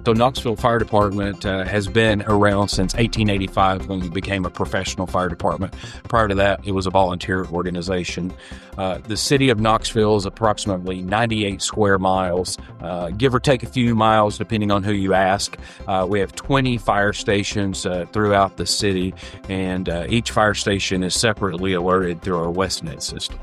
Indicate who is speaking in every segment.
Speaker 1: So Knoxville Fire Department has been around since 1885 when we became a professional fire department. Prior to that, it was a volunteer organization. The city of Knoxville is approximately 98 square miles, give or take a few miles depending on who you ask. We have 20 fire stations throughout the city, and each fire station is separately alerted through our WestNet system.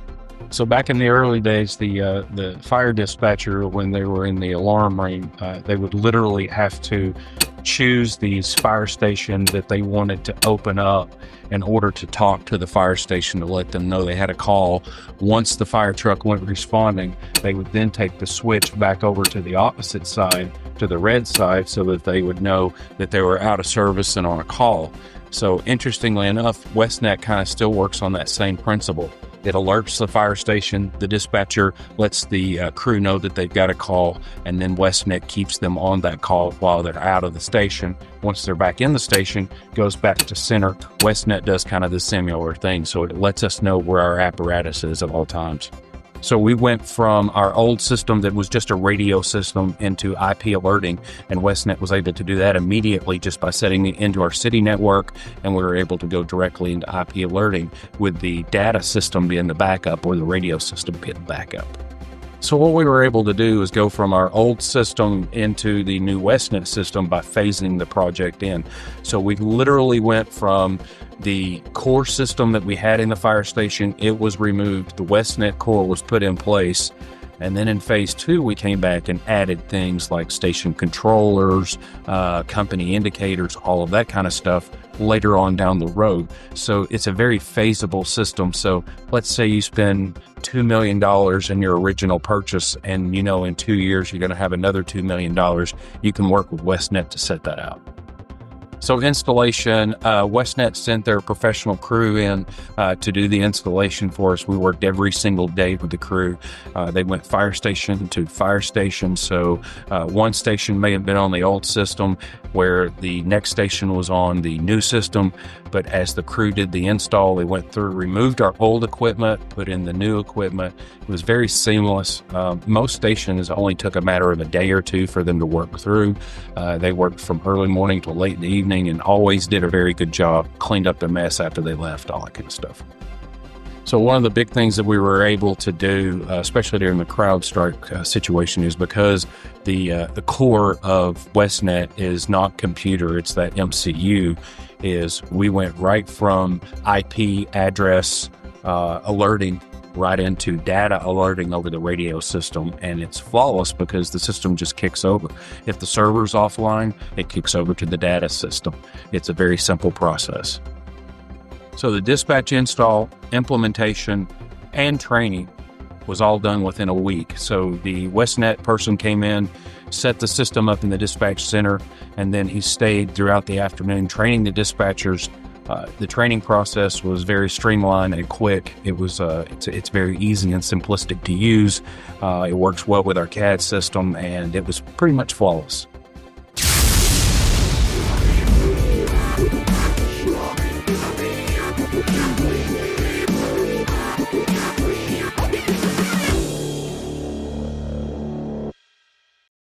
Speaker 1: So back in the early days, the fire dispatcher, when they were in the alarm ring, they would literally have to choose these fire stations that they wanted to open up in order to talk to the fire station to let them know they had a call. Once the fire truck went responding, they would then take the switch back over to the opposite side, to the red side, so that they would know that they were out of service and on a call. So interestingly enough, WestNet kind of still works on that same principle. It alerts the fire station, the dispatcher lets the crew know that they've got a call, and then WestNet keeps them on that call while they're out of the station. Once they're back in the station, goes back to center. WestNet does kind of the similar thing, so it lets us know where our apparatus is at all times. So we went from our old system that was just a radio system into IP alerting, and WestNet was able to do that immediately just by setting it into our city network, and we were able to go directly into IP alerting with the data system being the backup or the radio system being the backup. So what we were able to do is go from our old system into the new WestNet system by phasing the project in. So we literally went from the core system that we had in the fire station, it was removed, the WestNet core was put in place, and then in phase 2 we came back and added things like station controllers, company indicators, all of that kind of stuff later on down the road. So it's a very phaseable system. So let's say you spend $2 million in your original purchase, and in 2 years you're going to have another $2 million. You can work with WestNet to set that out. So installation, WestNet sent their professional crew in to do the installation for us. We worked every single day with the crew. They went fire station to fire station. So one station may have been on the old system where the next station was on the new system. But as the crew did the install, they went through, removed our old equipment, put in the new equipment. It was very seamless. Most stations only took a matter of a day or two for them to work through. They worked from early morning to late in the evening and always did a very good job, cleaned up the mess after they left, all that kind of stuff. So one of the big things that we were able to do, especially during the CrowdStrike situation, is because the core of WestNet is not computer, it's that MCU, is we went right from IP address alerting right into data alerting over the radio system, and it's flawless because the system just kicks over. If the server's offline, it kicks over to the data system. It's a very simple process. So the dispatch install, implementation, and training was all done within a week. So the WestNet person came in, set the system up in the dispatch center, and then he stayed throughout the afternoon training the dispatchers. The training process was very streamlined and quick. It was it's very easy and simplistic to use. It works well with our CAD system, and it was pretty much flawless.